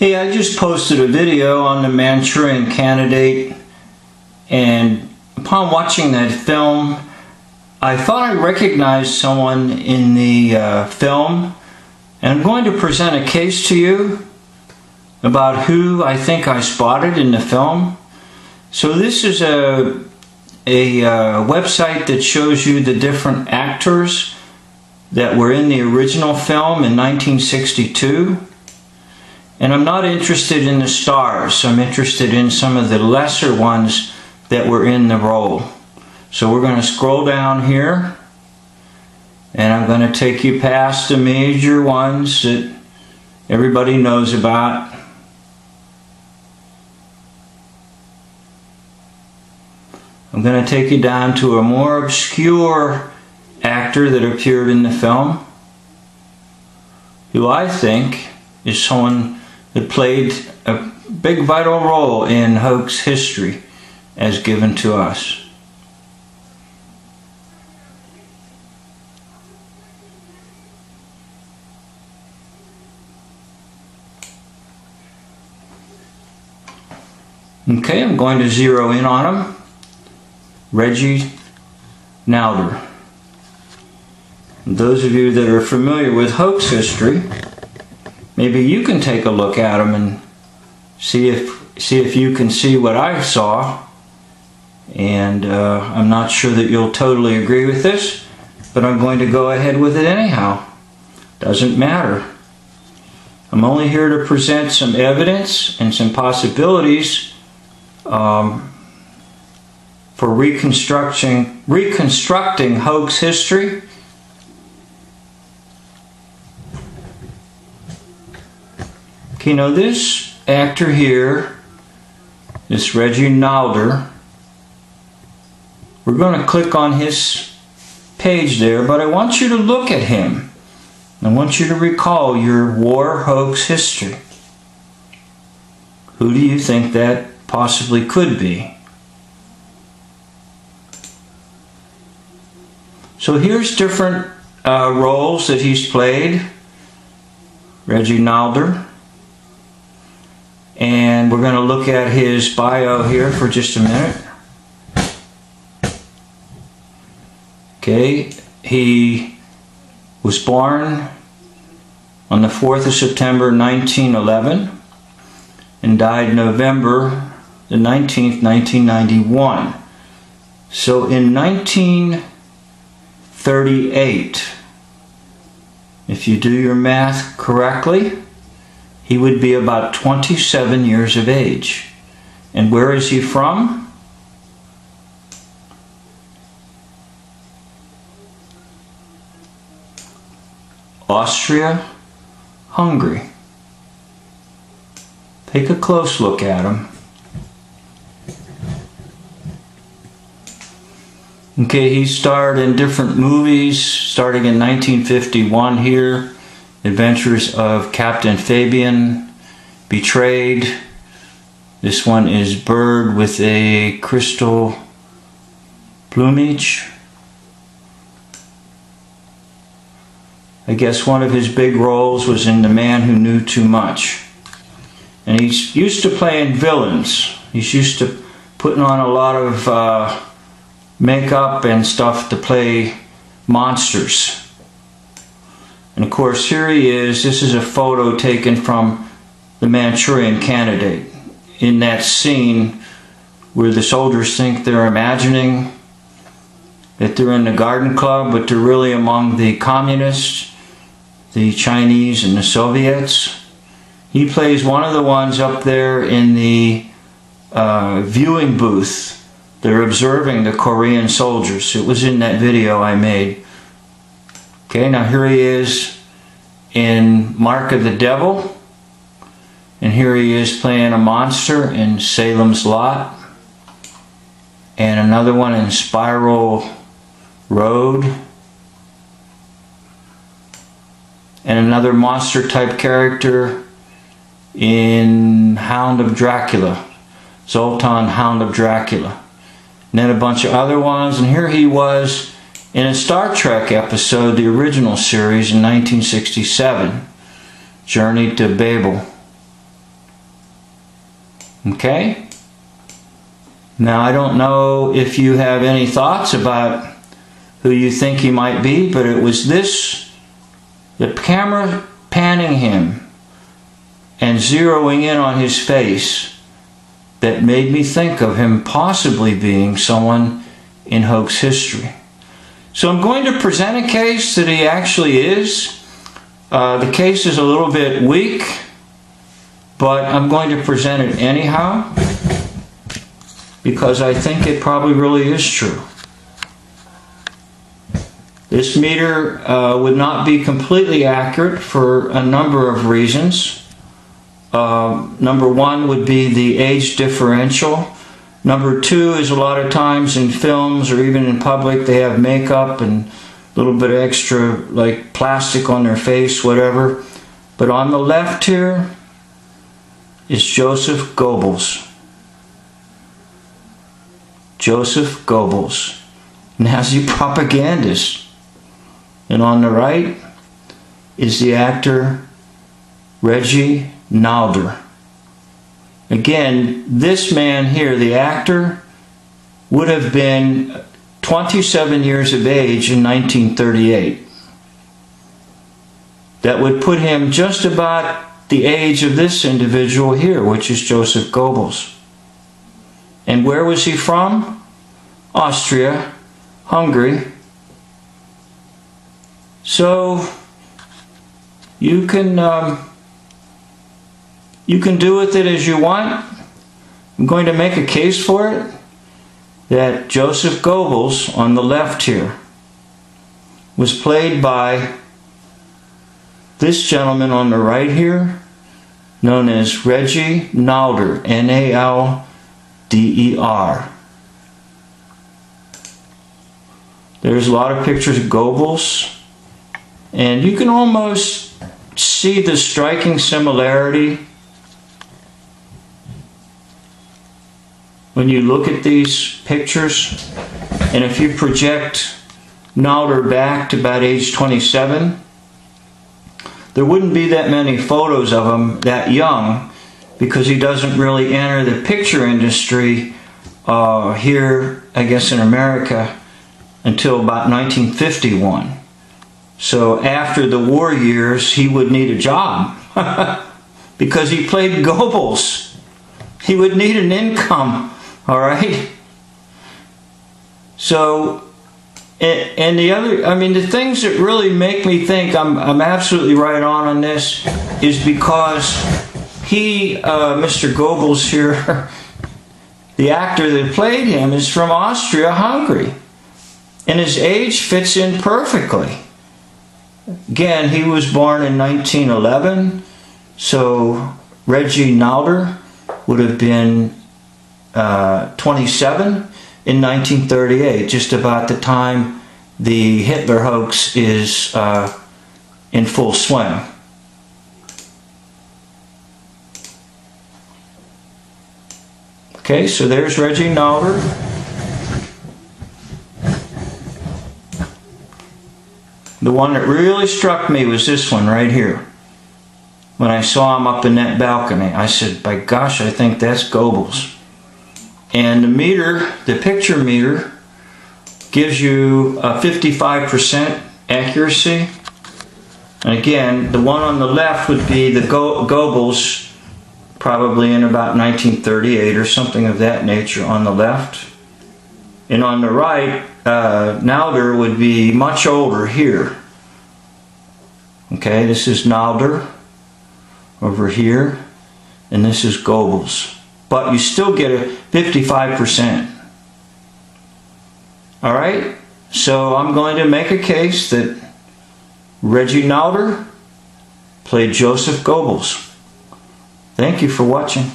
Hey, I just posted a video on the Manchurian Candidate, and upon watching that film, I thought I recognized someone in the film, and I'm going to present a case to you about who I think I spotted in the film. So this is a website that shows you the different actors that were in the original film in 1962. And I'm not interested in the stars. I'm interested in some of the lesser ones that were in the role. So we're going to scroll down here, and I'm going to take you past the major ones that everybody knows about. I'm going to take you down to a more obscure actor that appeared in the film, who I think is someone that played a big vital role in hoax history as given to us. Okay, I'm going to zero in on him. Reggie Nalder. And those of you that are familiar with hoax history, maybe you can take a look at him and see if you can see what I saw. And I'm not sure that you'll totally agree with this, but I'm going to go ahead with it anyhow. Doesn't matter. I'm only here to present some evidence and some possibilities for reconstructing hoax history. Okay, now this actor here, this Reggie Nalder, we're going to click on his page there, but I want you to look at him. I want you to recall your war hoax history. Who do you think that possibly could be? So here's different roles that he's played. Reggie Nalder. And we're going to look at his bio here for just a minute. Okay, he was born on the 4th of September 1911 and died November the 19th, 1991. So in 1938, if you do your math correctly, he would be about 27 years of age. And where is he from? Austria, Hungary. Take a close look at him. Okay, he starred in different movies, starting in 1951 here. Adventures of Captain Fabian, Betrayed. This one is Bird with a Crystal Plumage. I guess one of his big roles was in The Man Who Knew Too Much. And he's used to playing villains. He's used to putting on a lot of makeup and stuff to play monsters. And of course, here he is. This is a photo taken from the Manchurian Candidate. In that scene where the soldiers think they're imagining that they're in the garden club, but they're really among the communists, the Chinese and the Soviets. He plays one of the ones up there in the viewing booth. They're observing the Korean soldiers. It was in that video I made. Okay, now here he is in Mark of the Devil. And here he is playing a monster in Salem's Lot. And another one in Spiral Road. And another monster type character in Hound of Dracula. Zoltan, Hound of Dracula. And then a bunch of other ones. And here he was in a Star Trek episode, the original series in 1967, Journey to Babel. Okay? Now, I don't know if you have any thoughts about who you think he might be, but it was this, the camera panning him and zeroing in on his face, that made me think of him possibly being someone in hoax history. So I'm going to present a case that he actually is. The case is a little bit weak, but I'm going to present it anyhow because I think it probably really is true. This meter would not be completely accurate for a number of reasons. Number one would be the age differential. Number two is a lot of times in films or even in public they have makeup and a little bit of extra like plastic on their face, whatever. But on the left here is Joseph Goebbels. Joseph Goebbels, Nazi propagandist. And on the right is the actor Reggie Nalder. Again, this man here, the actor, would have been 27 years of age in 1938. That would put him just about the age of this individual here, which is Joseph Goebbels. And where was he from? Austria, Hungary. So you can do with it as you want. I'm going to make a case for it that Joseph Goebbels on the left here was played by this gentleman on the right here, known as Reggie Nalder, Nalder. There's a lot of pictures of Goebbels, and you can almost see the striking similarity when you look at these pictures. And if you project Nalder back to about age 27, there wouldn't be that many photos of him that young, because he doesn't really enter the picture industry here, I guess in America, until about 1951. So after the war years, he would need a job because he played Goebbels. He would need an income, all right? So, and the other, I mean, the things that really make me think I'm absolutely right on this is because he, Mr. Goebbels here, the actor that played him, is from Austria, Hungary. And his age fits in perfectly. Again, he was born in 1911, so Reggie Nalder would have been 27 in 1938, just about the time the Hitler hoax is in full swing. Okay, so there's Reggie Nalder. The one that really struck me was this one right here. When I saw him up in that balcony, I said, by gosh, I think that's Goebbels. And the meter, the picture meter, gives you a 55% accuracy. And again, the one on the left would be the Goebbels, probably in about 1938 or something of that nature on the left. And on the right, Nalder would be much older here. Okay, this is Nalder over here, and this is Goebbels. But you still get a 55%. Alright, so I'm going to make a case that Reggie Nalder played Joseph Goebbels. Thank you for watching.